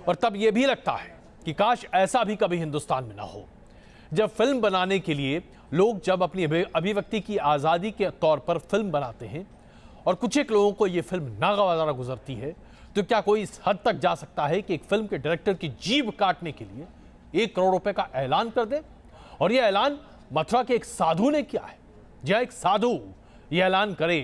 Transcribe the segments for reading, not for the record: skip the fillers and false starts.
और तब यह भी लगता है कि काश ऐसा भी कभी हिंदुस्तान में ना हो, जब फिल्म बनाने के लिए लोग जब अपनी अभिव्यक्ति की आज़ादी के तौर पर फिल्म बनाते हैं और कुछ एक लोगों को यह फिल्म नागवार गुजरती है, तो क्या कोई इस हद तक जा सकता है कि एक फिल्म के डायरेक्टर की जीभ काटने के लिए 1 करोड़ रुपए का ऐलान कर दे? और यह ऐलान मथुरा के एक साधु ने किया है। जी हाँ, एक साधु यह ऐलान करे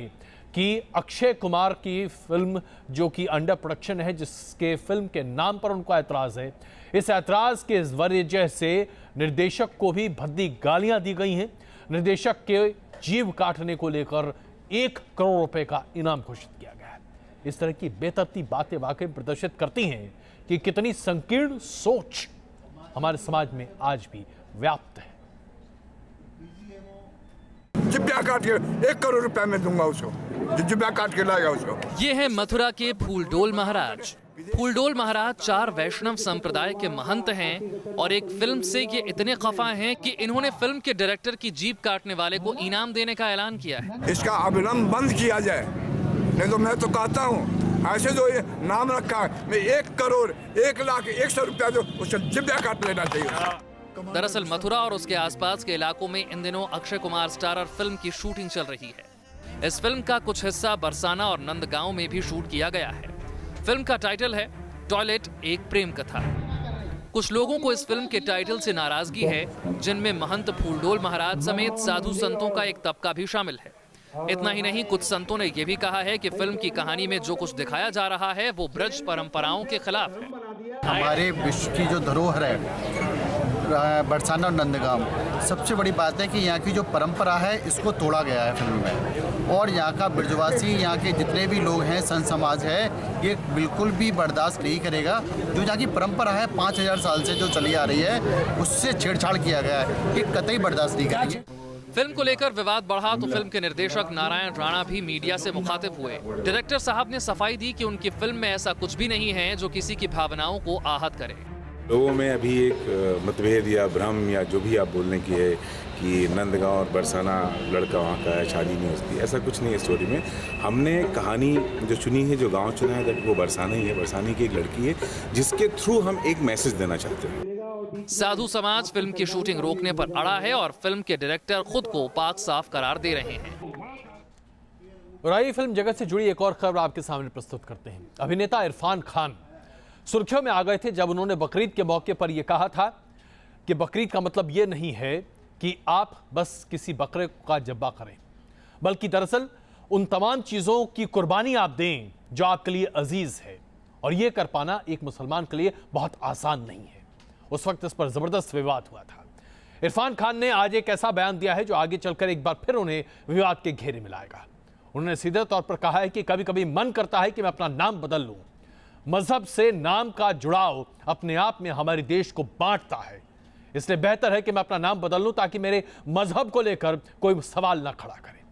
कि अक्षय कुमार की फिल्म जो कि अंडर प्रोडक्शन है, जिसके फिल्म के नाम पर उनको ऐतराज है, इस ऐतराज के वजह से निर्देशक को भी भद्दी गालियां दी गई हैं। निर्देशक के जीभ काटने को लेकर 1 करोड़ रुपए का इनाम घोषित किया गया है। इस तरह की बेतरतीब बातें वाकई प्रदर्शित करती हैं कि कितनी संकीर्ण सोच हमारे समाज में आज भी व्याप्त है। जिब्या काट के 1 करोड़ रुपए में दूंगा उसको, जिब्या काट के लाएगा उसको। ये है मथुरा के फूलडोल महाराज। फूलडोल महाराज 4 वैष्णव संप्रदाय के महंत हैं और एक फिल्म से ये इतने खफा हैं कि इन्होंने फिल्म के डायरेक्टर की जीभ काटने वाले को इनाम देने का ऐलान किया है। इसका अविलंब बंद किया जाए, नहीं तो मैं तो कहता हूँ ऐसे जो ये नाम रखा है, मैं 1 करोड़ 1 लाख 100 रुपया जो उसका जिब्या काट लेना चाहिए। दरअसल मथुरा और उसके आसपास के इलाकों में इन दिनों अक्षय कुमार स्टारर फिल्म की शूटिंग चल रही है। इस फिल्म का कुछ हिस्सा बरसाना और नंदगांव में भी शूट किया गया है। फिल्म का टाइटल है टॉयलेट एक प्रेम कथा। कुछ लोगों को इस फिल्म के टाइटल से नाराजगी है, जिनमें महंत फूलडोल महाराज समेत साधु संतों का एक तबका भी शामिल है। इतना ही नहीं, कुछ संतों ने यह भी कहा है कि फिल्म की कहानी में जो कुछ दिखाया जा रहा है वो ब्रज परंपराओं के खिलाफ है। हमारे विश्व की जो धरोहर है बरसाना और नंदगांव, सबसे बड़ी बात है कि यहाँ की जो परंपरा है इसको तोड़ा गया है फिल्म में। और यहाँ का ब्रजवासी, यहाँ के जितने भी लोग हैं, संत समाज है, ये बिल्कुल भी बर्दाश्त नहीं करेगा। जो यहाँ की परंपरा है 5000 साल से जो चली आ रही है, उससे छेड़छाड़ किया गया है, ये कतई बर्दाश्त नहीं करेंगे। फिल्म को लेकर विवाद बढ़ा तो फिल्म के निर्देशक नारायण राणा भी मीडिया से मुखातिब हुए। डायरेक्टर साहब ने सफाई दी कि उनकी फिल्म में ऐसा कुछ भी नहीं है जो किसी की भावनाओं को आहत करे। लोगों में अभी एक मतभेद या भ्रम या जो भी आप बोलने की है कि नंदगांव और बरसाना लड़का वहाँ का है, शादी नहीं होती, ऐसा कुछ नहीं है स्टोरी में। हमने कहानी जो चुनी है, जो गांव चुना है, वो बरसाना ही है। बरसाने की एक लड़की है जिसके थ्रू हम एक मैसेज देना चाहते हैं। साधु समाज फिल्म की शूटिंग रोकने पर अड़ा है और फिल्म के डायरेक्टर खुद को पाक साफ करार दे रहे हैं। और आइए फिल्म जगत से जुड़ी एक और खबर आपके सामने प्रस्तुत करते हैं। अभिनेता इरफान खान सुर्खियों में आ गए थे जब उन्होंने बकरीद के मौके पर यह कहा था कि बकरीद का मतलब यह नहीं है कि आप बस किसी बकरे का ज़ब्ह करें, बल्कि दरअसल उन तमाम चीज़ों की कुर्बानी आप दें जो आपके लिए अजीज है। और यह कर पाना एक मुसलमान के लिए बहुत आसान नहीं है। उस वक्त इस पर जबरदस्त विवाद हुआ था। इरफान खान ने आज एक ऐसा बयान दिया है जो आगे चलकर एक बार फिर उन्हें विवाद के घेरे में लाएगा। उन्होंने सीधे तौर पर कहा है कि कभी कभी मन करता है कि मैं अपना नाम बदल लूं। मजहब से नाम का जुड़ाव अपने आप में हमारे देश को बांटता है, इसलिए बेहतर है कि मैं अपना नाम बदल लूं ताकि मेरे मजहब को लेकर कोई सवाल ना खड़ा करे।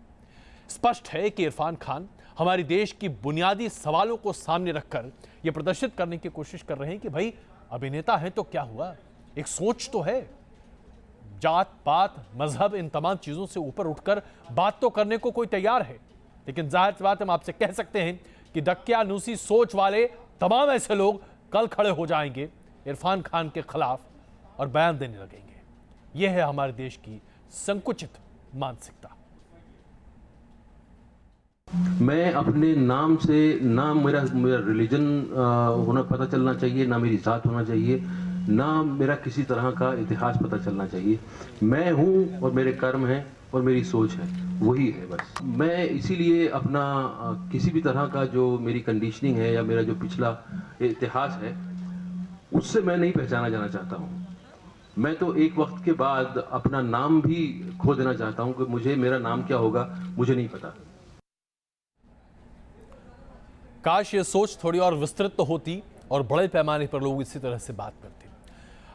स्पष्ट है कि इरफान खान हमारे देश की बुनियादी सवालों को सामने रखकर यह प्रदर्शित करने की कोशिश कर रहे हैं कि भाई अभिनेता है तो क्या हुआ, एक सोच तो है। जात पात मजहब इन तमाम चीजों से ऊपर उठकर बात तो करने को कोई तैयार है, लेकिन जाहिर सी बात हम आपसे कह सकते हैं कि दकियानूसी सोच वाले तमाम ऐसे लोग कल खड़े हो जाएंगे इरफान खान के खिलाफ और बयान देने लगेंगे। यह है हमारे देश की संकुचित मानसिकता। मैं अपने नाम से, ना मेरा रिलीजन होना पता चलना चाहिए, ना मेरी जात होना चाहिए, ना मेरा किसी तरह का इतिहास पता चलना चाहिए। मैं हूँ और मेरे कर्म हैं और मेरी सोच है, वही है बस। मैं इसीलिए अपना किसी भी तरह का जो मेरी कंडीशनिंग है या मेरा जो पिछला इतिहास है उससे मैं नहीं पहचाना जाना चाहता हूँ। मैं तो एक वक्त के बाद अपना नाम भी खो देना चाहता हूँ कि मुझे मेरा नाम क्या होगा मुझे नहीं पता। काश ये सोच थोड़ी और विस्तृत तो होती और बड़े पैमाने पर लोग इसी तरह से बात करते।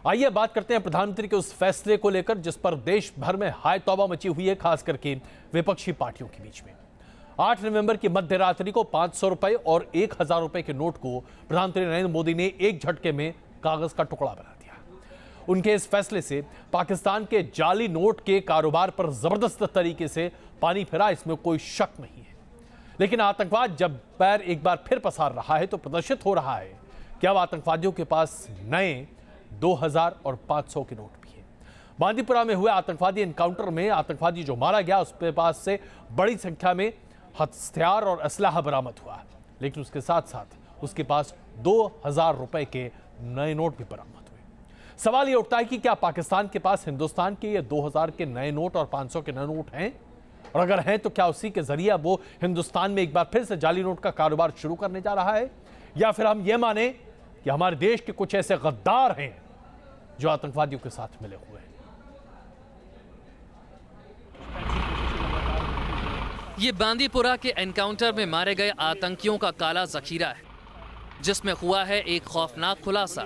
आइए बात करते हैं प्रधानमंत्री के उस फैसले को लेकर जिस पर देश भर में हाय तौबा मची हुई है, खास करके विपक्षी पार्टियों के बीच में। 8 नवंबर की मध्य रात्रि को 500 रुपए और 1000 रुपए के नोट को प्रधानमंत्री नरेंद्र मोदी ने एक झटके में कागज का टुकड़ा बना दिया। उनके इस फैसले से पाकिस्तान के जाली नोट के कारोबार पर जबरदस्त तरीके से पानी फिरा, इसमें कोई शक नहीं है। लेकिन आतंकवाद जब पैर एक बार फिर पसार रहा है तो प्रदर्शित हो रहा है कि अब आतंकवादियों के पास नए 2000 और 500 के नोट भी हैं। बांदीपुरा में हुए आतंकवादी एनकाउंटर में आतंकवादी जो मारा गया उसके पास से बड़ी संख्या में हथियार और असलाहा बरामद हुआ, लेकिन उसके साथ साथ उसके पास 2000 रुपए के नए नोट भी बरामद हुए। सवाल यह उठता है कि क्या पाकिस्तान के पास हिंदुस्तान के ये 2000 के नए नोट और 500 के नए नोट हैं, और अगर हैं तो क्या उसी के जरिए वो हिंदुस्तान में एक बार फिर से जाली नोट का कारोबार शुरू करने जा रहा है, या फिर हम ये माने कि हमारे देश के कुछ ऐसे गद्दार हैं जो आतंकवादियों के साथ मिले हुए हैं। ये बांदीपुरा के एनकाउंटर में मारे गए आतंकियों का काला जखीरा है, जिसमें हुआ है एक खौफनाक खुलासा।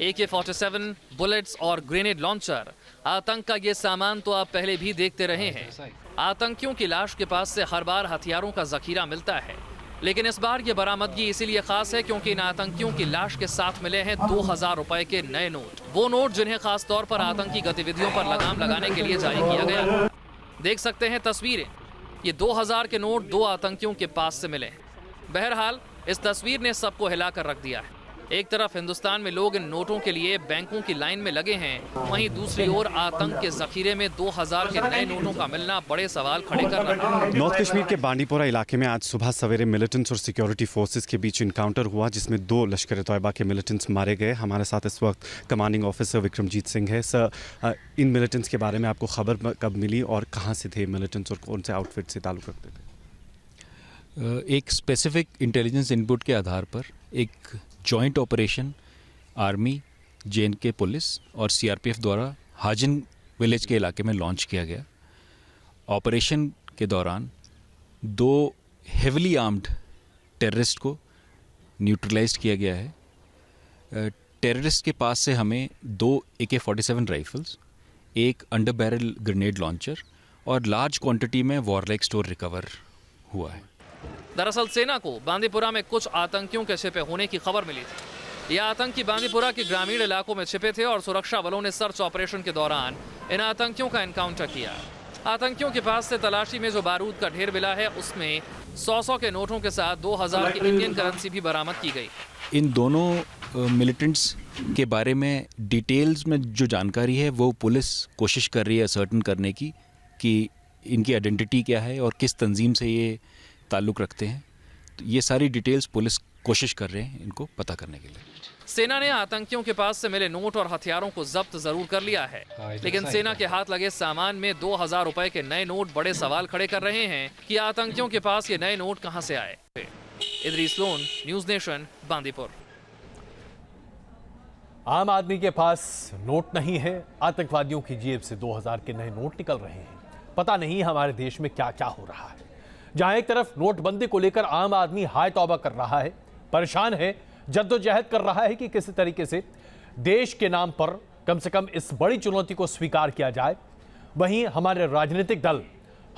AK-47, बुलेट्स और ग्रेनेड लॉन्चर, आतंक का ये सामान तो आप पहले भी देखते रहे हैं। आतंकियों की लाश के पास से हर बार हथियारों का जखीरा मिलता है, लेकिन इस बार ये बरामदगी इसीलिए खास है क्योंकि इन आतंकियों की लाश के साथ मिले हैं 2000 रुपए के नए नोट। वो नोट जिन्हें खास तौर पर आतंकी गतिविधियों पर लगाम लगाने के लिए जारी किया गया। देख सकते हैं तस्वीरें, ये 2000 के नोट 2 आतंकियों के पास से मिले हैं। बहरहाल इस तस्वीर ने सबको हिलाकर रख दिया है। एक तरफ हिंदुस्तान में लोग इन नोटों के लिए बैंकों की लाइन में लगे हैं, वहीं दूसरी ओर आतंक के जखीरे में 2000 के नए नोटों का मिलना बड़े सवाल खड़े कर रहा है। नॉर्थ कश्मीर के बांडीपोरा इलाके में आज सुबह सवेरे मिलिटेंट्स और सिक्योरिटी फोर्सेस के बीच इनकाउंटर हुआ, जिसमें 2 लश्कर तैयबा के मिलिटेंट्स मारे गए। हमारे साथ इस वक्त कमांडिंग ऑफिसर विक्रमजीत सिंह है। सर, इन मिलिटेंट्स के बारे में आपको खबर कब मिली और कहाँ से थे मिलिटेंट्स और कौन से आउटफिट से ताल्लुक़ रखते थे? एक स्पेसिफिक इंटेलिजेंस इनपुट के आधार पर एक joint operation army, JNK police और CRPF द्वारा हाजिन विलेज के इलाके में लॉन्च किया गया। ऑपरेशन के दौरान 2 हेविली आर्म्ड टेररिस्ट को न्यूट्रलाइज किया गया है। टेररिस्ट के पास से हमें 2 AK-47 राइफल्स, एक अंडर बैरल ग्रेनेड लॉन्चर और लार्ज क्वांटिटी में वॉरलाइक स्टोर रिकवर हुआ है। दरअसल सेना को बांदीपुरा में कुछ आतंकियों के छिपे होने की खबर मिली थी। ये आतंकी बांदीपुरा के ग्रामीण इलाकों में छिपे थे और सुरक्षा बलों ने सर्च ऑपरेशन के दौरान इन आतंकियों का एनकाउंटर किया। आतंकियों के पास से तलाशी में जो बारूद का ढेर मिला है उसमें 100 के नोटों के साथ 2000 की इंडियन करेंसी भी बरामद की गई। इन दोनों मिलिटेंट्स के बारे में डिटेल्स में जो जानकारी है वो पुलिस कोशिश कर रही है सर्टन करने की कि इनकी आइडेंटिटी क्या है और किस तंजीम से ये ताल्लुक़ रखते हैं। तो ये सारी डिटेल्स पुलिस कोशिश कर रहे हैं इनको पता करने के लिए। सेना ने आतंकियों के पास से मिले नोट और हथियारों को जब्त जरूर कर लिया है, लेकिन सेना के हाथ लगे सामान में 2000 रुपए के नए नोट बड़े सवाल खड़े कर रहे हैं कि आतंकियों के पास ये नए नोट कहां से आए। Idris loan, news nation, Bandipur. आम आदमी के पास नोट नहीं है, आतंकवादियों की जेब से 2000 के नए नोट निकल रहे हैं। पता नहीं हमारे देश में क्या क्या हो रहा है, जहां एक तरफ नोटबंदी को लेकर आम आदमी हाय तौबा कर रहा है, परेशान है, जद्दोजहद कर रहा है कि किसी तरीके से देश के नाम पर कम से कम इस बड़ी चुनौती को स्वीकार किया जाए, वहीं हमारे राजनीतिक दल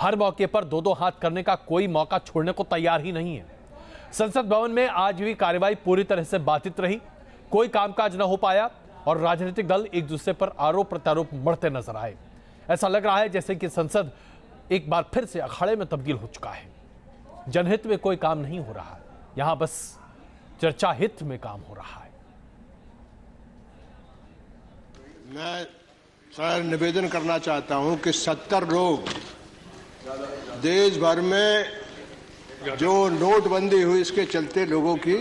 हर मौके पर 2-2 हाथ करने का कोई मौका छोड़ने को तैयार ही नहीं है। संसद भवन में आज भी कार्यवाही पूरी तरह से बाधित रही, कोई कामकाज न हो पाया और राजनीतिक दल एक दूसरे पर आरोप प्रत्यारोप मढ़ते नजर आए। ऐसा लग रहा है जैसे कि संसद एक बार फिर से अखाड़े में तब्दील हो चुका है। जनहित में कोई काम नहीं हो रहा, यहां बस चर्चा हित में काम हो रहा है। मैं सर निवेदन करना चाहता हूं कि 70 लोग देश भर में जो नोटबंदी हुई इसके चलते लोगों की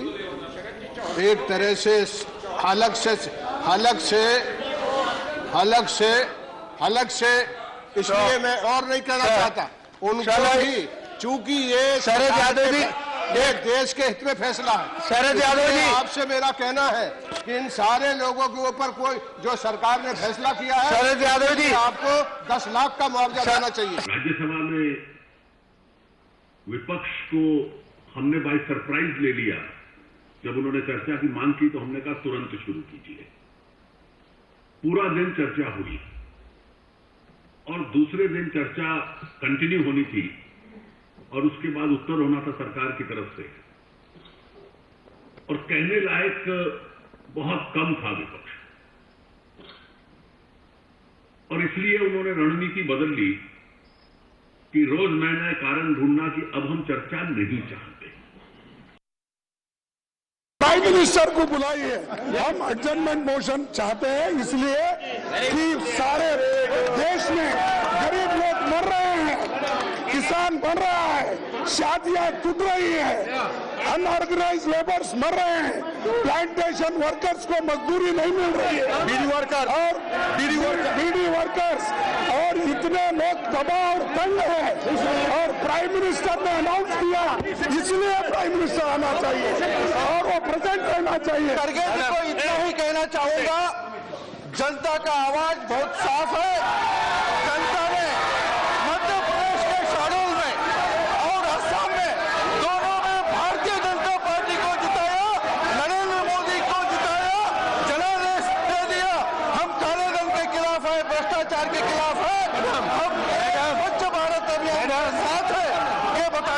एक तरह से हलक से इसलिए मैं और नहीं कहना चाहता उनको भी, चूंकि ये देश के हित में फैसला है। शरद यादव जी, आपसे मेरा कहना है कि इन सारे लोगों के ऊपर कोई जो सरकार ने फैसला किया है, शरद यादव जी, आपको 10 लाख का मुआवजा देना चाहिए। राज्यसभा में विपक्ष को हमने बाय सरप्राइज ले लिया। जब उन्होंने चर्चा की मांग की तो हमने कहा तुरंत शुरू कीजिए। पूरा दिन चर्चा हुई और दूसरे दिन चर्चा कंटिन्यू होनी थी और उसके बाद उत्तर होना था सरकार की तरफ से, और कहने लायक बहुत कम था विपक्ष, और इसलिए उन्होंने रणनीति बदल ली कि रोज नए नए कारण ढूंढना कि अब हम चर्चा नहीं चाहते। मिनिस्टर को बुलाइए। हम एडजर्नमेंट मोशन चाहते हैं इसलिए कि सारे देश में गरीब लोग मर रहे हैं, किसान मर रहा है, शादियां टूट रही है, अनऑर्गेनाइज लेबर्स मर रहे हैं, प्लांटेशन वर्कर्स को मजदूरी नहीं मिल रही है, बीडी वर्कर्स और इतने लोग तबाह और तंग है। और प्राइम मिनिस्टर ने अनाउंस किया, इसलिए प्राइम मिनिस्टर आना चाहिए और वो प्रेजेंट रहना चाहिए। खड़गे को इतना ही कहना चाहूंगा, जनता का आवाज बहुत साफ है। जनता ने मध्य प्रदेश के शाहडोल में और असम में दोनों में भारतीय जनता पार्टी को जिताया, नरेंद्र मोदी को जिताया, जनादेश दे दिया। हम काले धन के खिलाफ है, भ्रष्टाचार के खिलाफ है, हम स्वच्छ भारत अभियान के साथ है। ये बता